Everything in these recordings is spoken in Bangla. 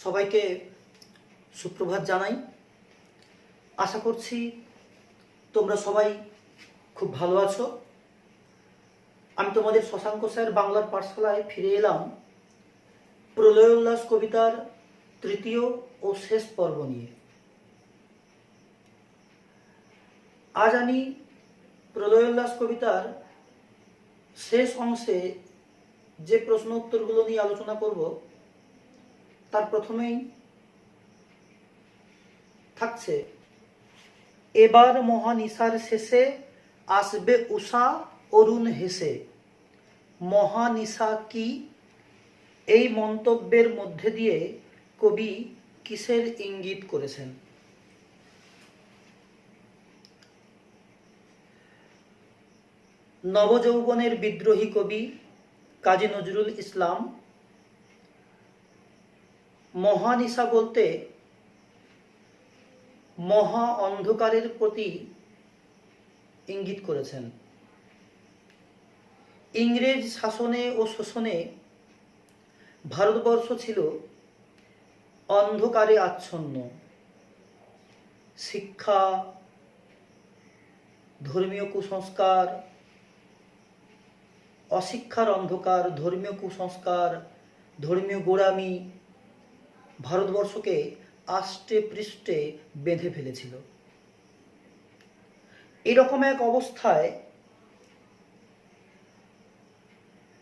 সবাইকে সুপ্রভাত জানাই। আশা করছি তোমরা সবাই খুব ভালো আছো। আমি তোমাদের শশাঙ্ক স্যার বাংলার পাঠশালায় ফিরে এলাম প্রলয় উল্লাস কবিতার তৃতীয় ও শেষ পর্ব নিয়ে। আজ আমি প্রলয় উল্লাস কবিতার শেষ অংশে যে প্রশ্ন উত্তরগুলো নিয়ে আলোচনা করব তার প্রথমেই থাকছে, এবার মহানিশার শেষে আসবে উষা অরুণ হেসে। মহানিশা কি? এই মন্তব্যের মধ্যে দিয়ে কবি কিসের ইঙ্গিত করেছেন? নবযৌবনের বিদ্রোহী কবি কাজী নজরুল ইসলাম মহানিশা বলতে মহা অন্ধকারের প্রতি ইঙ্গিত করেছেন। ইংরেজ শাসনে ও শোষণে ভারতবর্ষ ছিল অন্ধকারে আচ্ছন্ন। শিক্ষা, ধর্মীয় কুসংস্কার, অশিক্ষার অন্ধকার, ধর্মীয় কুসংস্কার, ধর্মীয় গোঁড়ামি ভারতবর্ষকে আষ্টে পৃষ্ঠে বেঁধে ফেলেছিল। এরকম এক অবস্থায়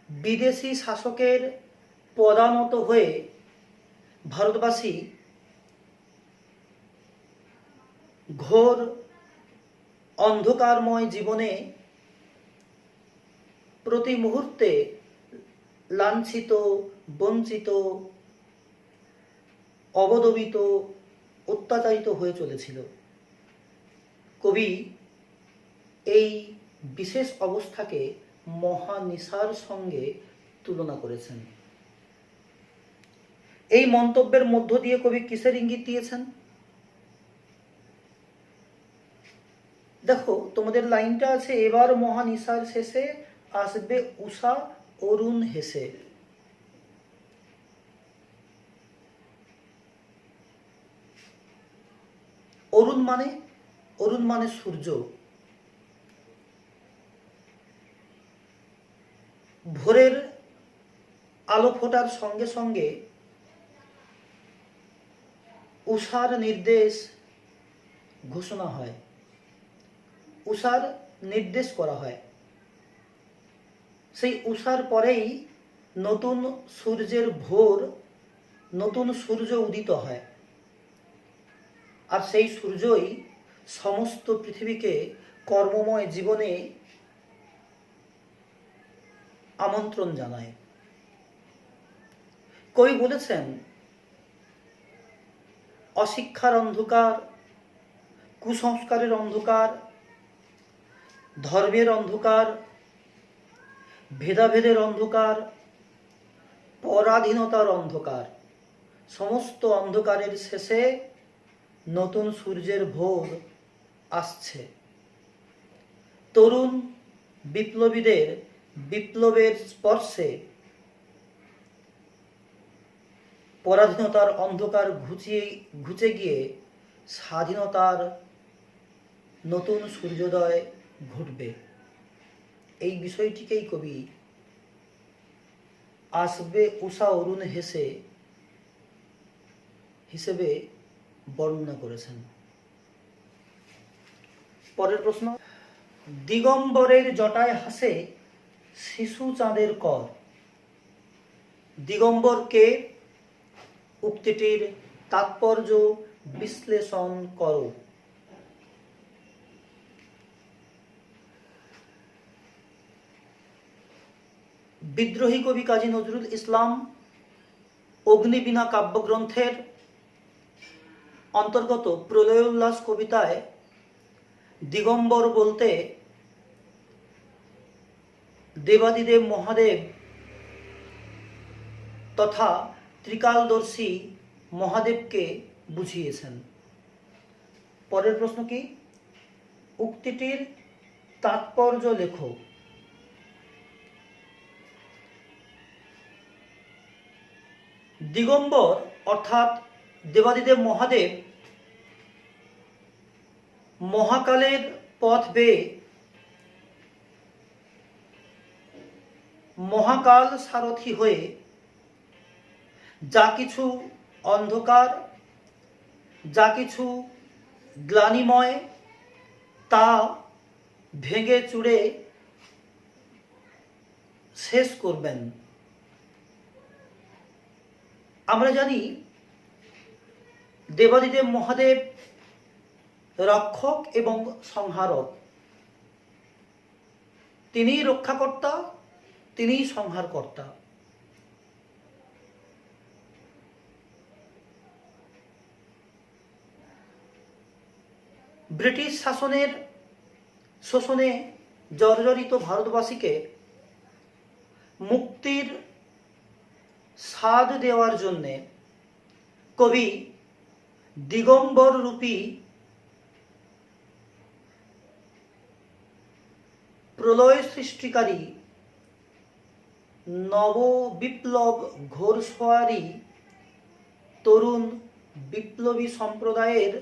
বিদেশি শাসকের পদানত হয়ে ভারতবাসী ঘোর অন্ধকারময় জীবনে প্রতি মুহূর্তে লাঞ্ছিত, বঞ্চিত, অবদমিত, অত্যাচারিত হয়ে চলেছিল। কবি এই বিশেষ অবস্থাকে মহানিশার সঙ্গে তুলনা করেছেন। এই মন্তব্যের মধ্য দিয়ে কবি কিসের ইঙ্গিত দিয়েছেন? দেখো, তোমাদের লাইনটা আছে, এবার মহানিশার শেষে আসবে উষা অরুণ হেসে। অরুণ মানে সূর্য। ভোরের আলো ফোটার সঙ্গে সঙ্গে উষার নির্দেশ ঘোষণা হয়, উষার নির্দেশ করা হয়। সেই উষার পরেই নতুন সূর্যের ভোর, নতুন সূর্য উদিত হয়। আর সেই সূর্যই সমস্ত পৃথিবীকে কর্মময় জীবনে আমন্ত্রণ জানায়। কবি বলেছেন, অশিক্ষার অন্ধকার, কুসংস্কারের অন্ধকার, ধর্মের অন্ধকার, ভেদাভেদের অন্ধকার, পরাধীনতার অন্ধকার, সমস্ত অন্ধকারের শেষে নতুন সূর্যের ভোর আসছে। তরুণ বিপ্লবীদের বিপ্লবের স্পর্শে পরাধীনতার অন্ধকার ঘুচে গিয়ে স্বাধীনতার নতুন সূর্যোদয় ঘটবে। এই বিষয়টিকেই কবি আসবে উষা অরুণ হেসে হিসেবে বর্ণনা করেছেন। পরের প্রশ্ন, দিগম্বরের জটায় হাসে শিশু চাঁদের কর। দিগম্বর কে? উক্তিটির তাৎপর্য বিশ্লেষণ করো। বিদ্রোহী কবি কাজী নজরুল ইসলাম অগ্নিবীণা কাব্যগ্রন্থের অন্তর্গত প্রলয় উল্লাস কবিতায় দিগম্বর বলতে দেবাদিদেব মহাদেব তথা ত্রিকালদর্শী মহাদেবকে বুঝিয়েছেন। পরের প্রশ্ন কি? উক্তিটির তাৎপর্য লেখো। দিগম্বর অর্থাৎ দেবাদিদেব মহাদেব মহাকালের পথ বেয়ে মহাকাল সারথি হয়ে যা কিছু অন্ধকার, যা কিছু গ্লানিময়, তা ভেঙে চুড়ে শেষ করবেন। আমরা জানি দেবাদিদেব মহাদেব রক্ষক এবং সংহারক। তিনিই রক্ষাকর্তা, তিনিই সংহারকর্তা। ব্রিটিশ শাসনের শোষণে জর্জরিত ভারতবাসীকে মুক্তির স্বাদ দেওয়ার জন্যে কবি দিগম্বর রূপী প্রলয় সৃষ্টিকারী নব বিপ্লব ঘোরসওয়ারি তরুণ বিপ্লবী সম্প্রদায়ের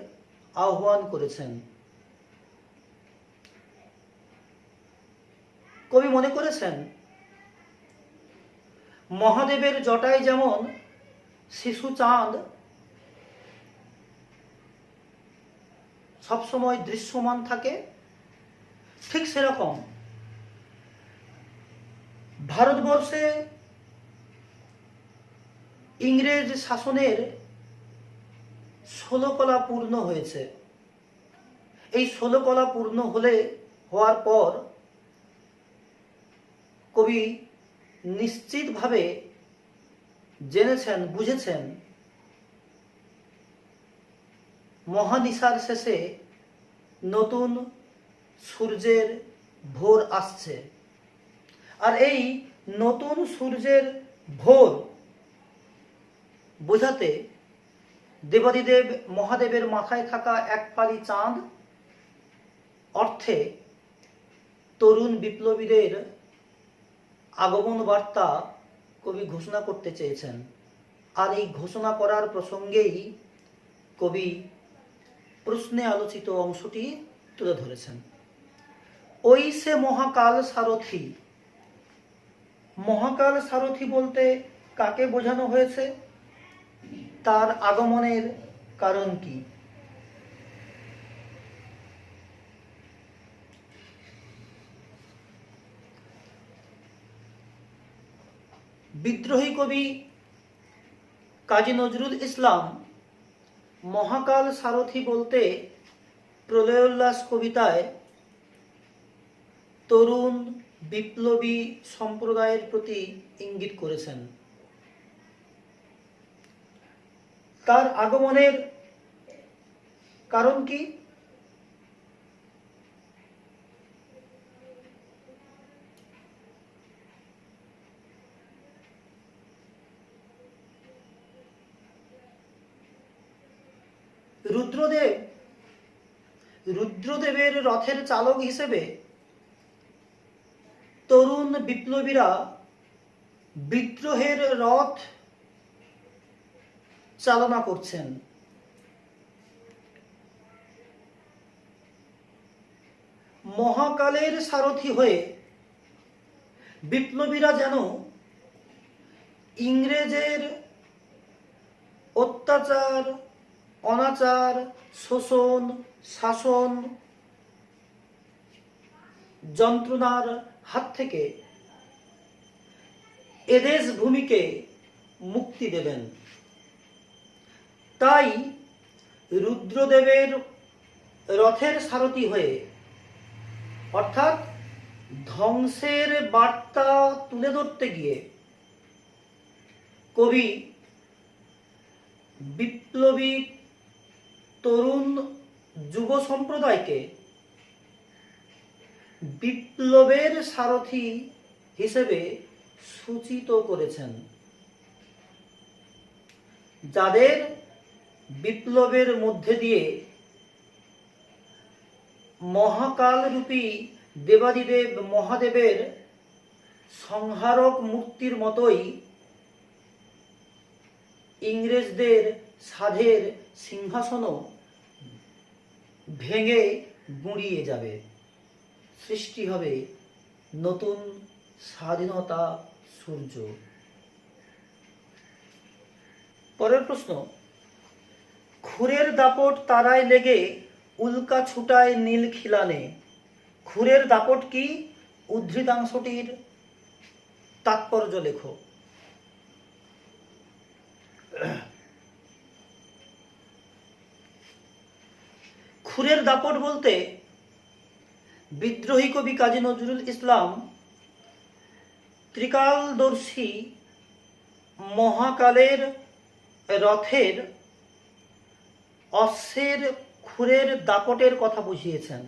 আহ্বান করেছেন। কবি মনে করেছেন মহাদেবের জটায় যেমন শিশু চাঁদ সবসময় দৃশ্যমান থাকে, ঠিক সেরকম ভারতবর্ষে ইংরেজ শাসনের 16 কলা পূর্ণ হয়েছে। এই 16 কলা পূর্ণ হওয়ার পর কবি নিশ্চিতভাবে জেনেছেন, বুঝেছেন মহানিশার শেষে নতুন সূর্যের ভোর আসছে। আর এই নতুন সূর্যের ভোর বোঝাতে দেবাদিদেব মহাদেবের মাথায় থাকা এক ফালি চাঁদ অর্থে তরুণ বিপ্লবীদের আগমন বার্তা কবি ঘোষণা করতে চেয়েছেন। আর এই ঘোষণা করার প্রসঙ্গেই কবি প্রশ্নে আলোচিত অংশটি তুলে ধরেছেন। ওই সে মহাকাল সারথি। মহাকাল সারথি বলতে কাকে বোঝানো হয়েছে? তার আগমনের কারণ কি? বিদ্রোহী কবি কাজী নজরুল ইসলাম মহাকাল সারথি বলতে প্রলয়োল্লাস কবিতায় তরুণ বিপ্লবী সম্প্রদায়ের প্রতি ইঙ্গিত করেছেন। তার আগমনের কারণ কি? রুদ্রদেবের রথের চালক হিসেবে তরুণ বিপ্লবীরা বিদ্রোহের রথ চালনা করছেন। মহাকালের সারথি হয়ে বিপ্লবীরা যেন ইংরেজের অত্যাচার, অনাচার, শোষণ, শাসন, যন্ত্রণার হাত থেকে এদেশ ভূমিকে মুক্তি দেবেন। তাই রুদ্রদেবের রথের সারথি হয়ে অর্থাৎ ধ্বংসের বার্তা তুলে ধরতে গিয়ে কবি বিপ্লবী তরুণ যুব সম্প্রদায়কে বিপ্লবের সারথি হিসেবে সূচিত করেছেন, যাদের বিপ্লবের মধ্যে দিয়ে মহাকালরূপী দেবাদিদেব মহাদেবের সংহারক মূর্তির মতোই ইংরেজদের সাধের সিংহাসনও ভেঙে গুঁড়িয়ে যাবে, সৃষ্টি হবে নতুন স্বাধীনতা সূর্য। পরের প্রশ্ন, খুরের দাপট তারায় লেগে উল্কা ছুটায় নীল খিলানে। খুরের দাপট কি? উদ্ধৃতাংশটির তাৎপর্য লেখো। খুরের দাপট বলতে বিদ্রোহী কবি কাজী নজরুল ইসলাম ত্রিকালদর্শী মহাকালের রথের অশ্বের খুরের দাপটের কথা বুঝিয়েছেন।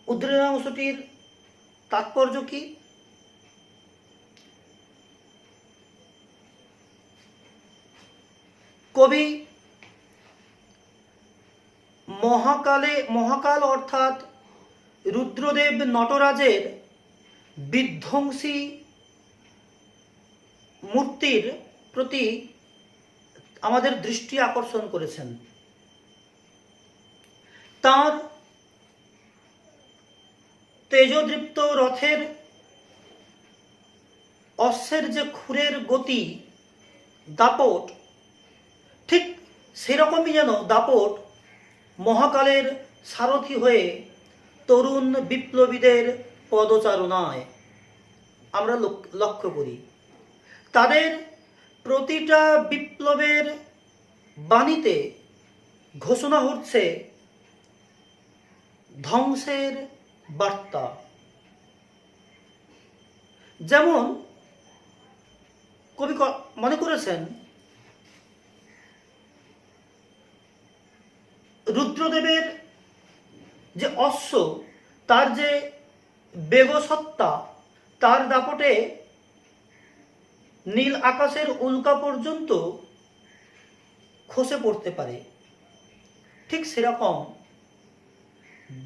উদ্ধৃতাংশটির তাৎপর্য কি? কবি মহাকাল অর্থাৎ রুদ্রদেব নটরাজের বিধ্বংসী মূর্তির প্রতি আমাদের দৃষ্টি আকর্ষণ করেছেন। তার তেজদীপ্ত রথের অশ্বের যে খুরের গতি, দাপট, ঠিক সেরকমই যেন দাপট মহাকালের সারথি হয়ে তরুণ বিপ্লবীদের পদচারণায় আমরা লক্ষ্য করি। তাদের প্রতিটা বিপ্লবের বাণীতে ঘোষণা হচ্ছে ধ্বংসের বার্তা। যেমন কবি মনে করেছেন রুদ্রদেবের যে অশ্ব, তার যে বেগসত্তা, তার দাপটে নীল আকাশের উল্কা পর্যন্ত খসে পড়তে পারে। ঠিক সেরকম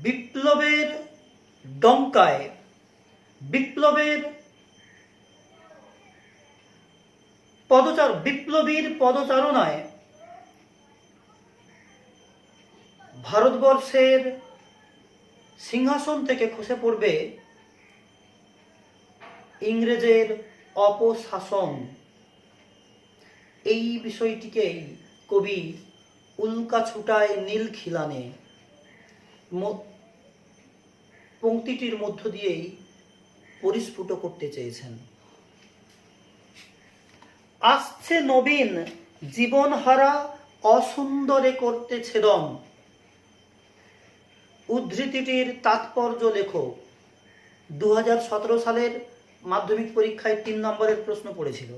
বিপ্লবের ডঙ্কায়, বিপ্লবীর পদচারণায় ভারতবর্ষের সিংহাসন থেকে খসে পড়বে ইংরেজের অপশাসন। এই বিষয়টিকেই কবি উল্কা ছুটায় নীল খিলানে পংক্তিটির মধ্য দিয়েই পরিস্ফুট করতে চেয়েছেন। আসছে নবীন জীবনহারা অসুন্দরে করতে ছেদন। উদ্ধৃতিটির তাৎপর্য লেখো। 2017 সালের মাধ্যমিক পরীক্ষায় 3 নম্বরের প্রশ্ন পড়েছিল।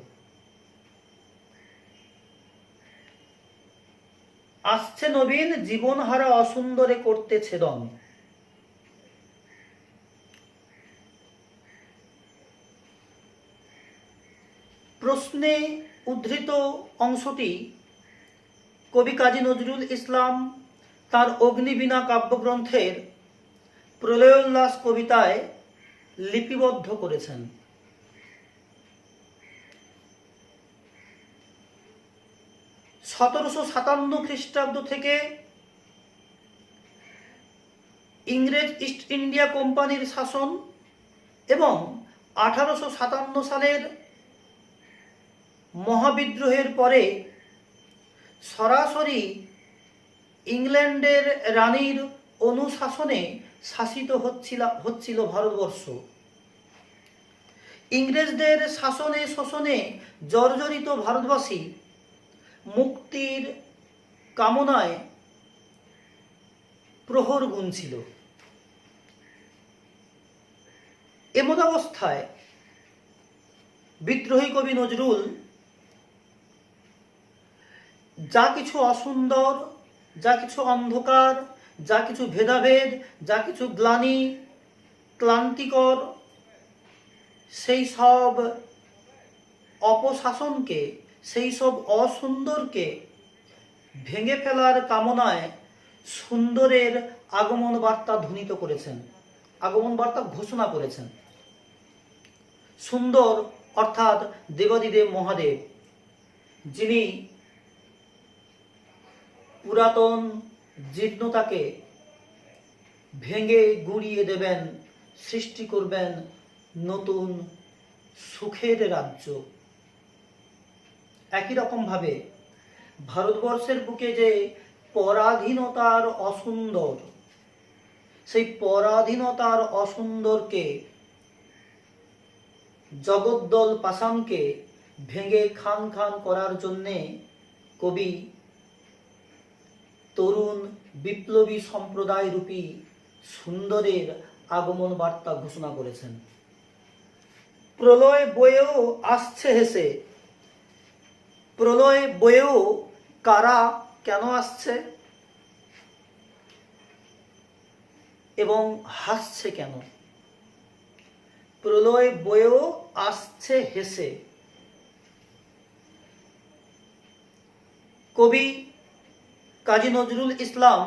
আসছে নবীন জীবনহারা অসুন্দরে করতে ছেদন। প্রশ্নে উদ্ধৃত অংশটি কবি কাজী নজরুল ইসলাম তার অগ্নিবীণা কাব্যগ্রন্থের প্রলয়োল্লাস কবিতায় লিপিবদ্ধ করেছেন। (1757 খ্রিস্টাব্দ থেকে ইংরেজ ইস্ট ইন্ডিয়া কোম্পানির শাসন এবং 1857 সালের মহাবিদ্রোহের পরে সরাসরি ইংল্যান্ডের রানীর অনুশাসনে শাসিত হচ্ছিল ভারতবর্ষ। ইংরেজদের শাসনে শোষণে জর্জরিত ভারতবাসী মুক্তির কামনায় প্রহর গুনছিল। এমতাবস্থায় বিদ্রোহী কবি নজরুল যা কিছু অসুন্দর, যা কিছু অন্ধকার, যা কিছু ভেদাভেদ, যা কিছু গ্লানি, ক্লান্তিকর, সেই সব অপশাসনকে, সেই সব অসুন্দরকে ভেঙে ফেলার কামনায় সুন্দরের আগমন বার্তা ধ্বনিত করেছেন, আগমন বার্তা ঘোষণা করেছেন। সুন্দর অর্থাৎ দেবাদিদেব মহাদেব, যিনি পুরাতন জীর্ণতাকে ভেঙে গুড়িয়ে দেবেন, সৃষ্টি করবেন নতুন সুখের রাজ্য। একই রকমভাবে ভারতবর্ষের বুকে যে পরাধীনতার অসুন্দর, সেই পরাধীনতার অসুন্দরকে, জগদ্দল পাষাণকে ভেঙে খান খান করার জন্যে কবি তরুণ বিপ্লবী সম্প্রদায় রূপী সুন্দরের আগমন বার্তা ঘোষণা করেছেন। প্রলয় বয়েও আসছে হেসে, প্রলয় বয়েও কারা কেন আসছে এবং হাসছে কেন? প্রলয় বয়েও আসছে হেসে। কবি কাজী নজরুল ইসলাম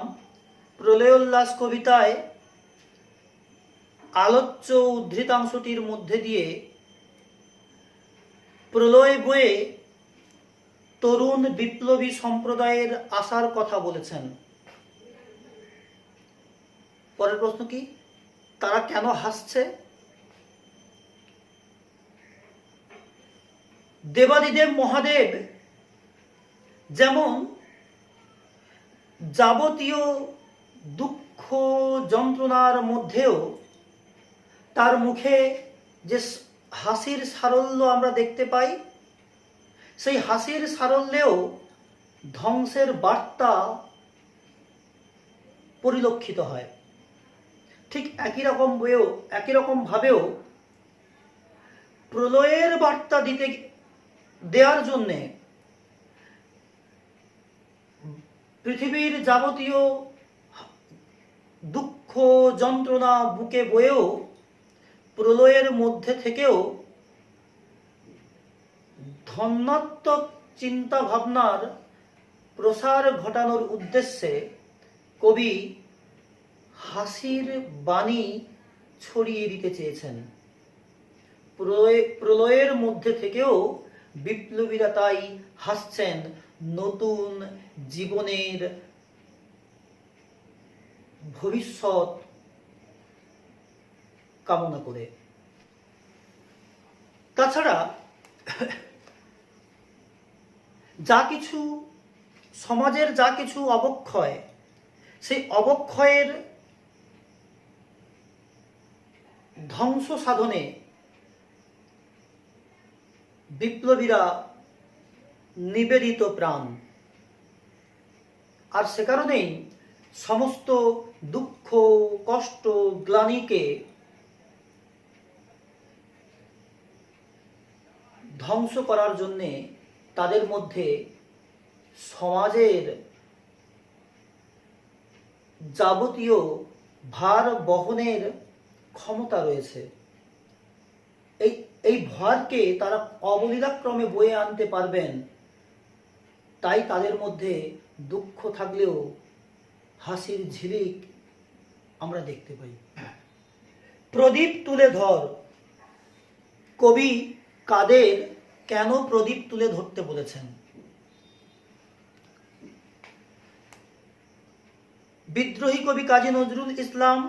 প্রলয়োল্লাস কবিতায় আলোচ্য উদ্ধৃতাংশটির মধ্যে দিয়ে প্রলয় বয়ে তরুণ বিপ্লবী সম্প্রদায়ের আশার কথা বলেছেন। পরের প্রশ্ন কি? তারা কেন হাসছে? দেবাদিদেব মহাদেব যেমন যাবতীয় দুঃখ যন্ত্রণার মধ্যেও তার মুখে যে হাসির সারল্য আমরা দেখতে পাই, সেই হাসির সারল্যেও ধ্বংসের বার্তা পরিলক্ষিত হয়। ঠিক একই রকম ভাবেও প্রলয়ের বার্তা দেওয়ার জন্যে পৃথিবীর যাবতীয় দুঃখ যন্ত্রণা বুকে বয়েও প্রলয়ের মধ্যে থেকেও ধনাত্মক চিন্তা ভাবনার প্রসার ঘটানোর উদ্দেশ্যে কবি হাসির বাণী ছড়িয়ে দিতে চেয়েছেন। প্রলয়ের মধ্যে থেকেও বিপ্লবীরা তাই হাসছেন নতুন জীবনের ভবিষ্যৎ কামনা করে। তাছাড়া সমাজের যা কিছু অবক্ষয়, সেই অবক্ষয়ের ধ্বংস সাধনে বিপ্লবীরা নিবেদিত প্রাণ। আর সে কারণেই সমস্ত দুঃখ কষ্ট গ্লানিকে ধ্বংস করার জন্যে তাদের মধ্যে সমাজের যাবতীয় ভার বহনের ক্ষমতা রয়েছে। এই ভারকে তারা অবলীলাক্রমে বয়ে আনতে পারবেন। তাই তাদের মধ্যে দুঃখ থাকলেও হাসির ঝিলিক আমরা দেখতে পাই। প্রদীপ তুলে ধর। কবি কাদের কেন প্রদীপ তুলে ধরতে বলেছেন? বিদ্রোহী কবি কাজী নজরুল ইসলাম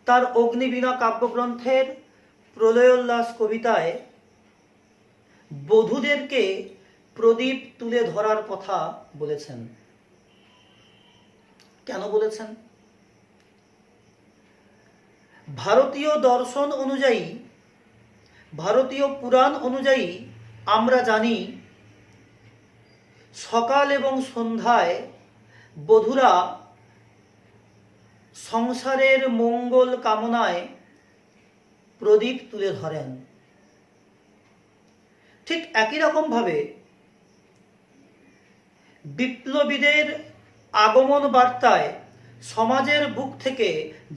তার অগ্নিবীণা কাব্যগ্রন্থের প্রলয়োল্লাস কবিতায় বধূদেরকে প্রদীপ তুলে ধরার কথা বলেছেন। কেন বলেছেন? ভারতীয় দর্শন অনুযায়ী, ভারতীয় পুরাণ অনুযায়ী আমরা জানি সকাল এবং সন্ধ্যায় বধূরা সংসারের মঙ্গল কামনায় প্রদীপ তুলে ধরেন। ঠিক একই রকম ভাবে বিপ্লবীদের আগমন বার্তায় সমাজের বুক থেকে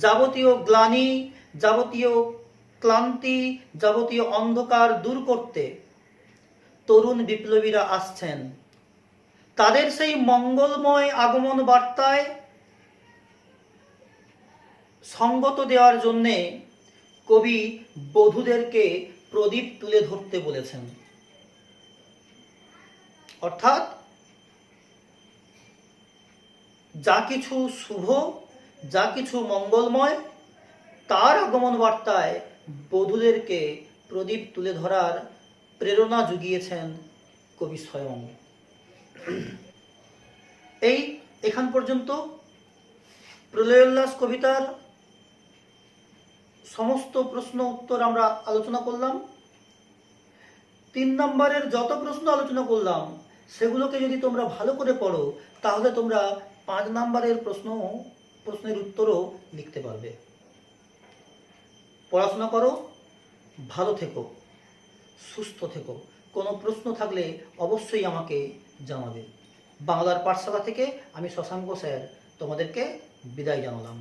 যাবতীয় গ্লানি, যাবতীয় ক্লান্তি, যাবতীয় অন্ধকার দূর করতে তরুণ বিপ্লবীরা আসছেন। তাদের সেই মঙ্গলময় আগমন বার্তায় সঙ্গত দেওয়ার জন্যে কবি বধূদেরকে প্রদীপ তুলে ধরতে বলেছেন। অর্থাৎ যা কিছু শুভ, যা কিছু মঙ্গলময়, তার আগমন বার্তায় বধূদেরকে প্রদীপ তুলে ধরার প্রেরণা জুগিয়েছেন কবি স্বয়ং। এখান পর্যন্ত প্রলয়োল্লাস কবিতার সমস্ত প্রশ্ন উত্তর আমরা আলোচনা করলাম। 3 নম্বরের যত প্রশ্ন আলোচনা করলাম সেগুলোকে যদি তোমরা ভালো করে পড়ো তাহলে তোমরা 5 নম্বরের প্রশ্নের উত্তরও লিখতে পারবে। পড়াশোনা করো, ভালো থেকো, সুস্থ থেকো। কোনো প্রশ্ন থাকলে অবশ্যই আমাকে জানাবে। বাংলার পাঠশালা থেকে আমি শশাঙ্ক স্যার তোমাদেরকে বিদায় জানালাম।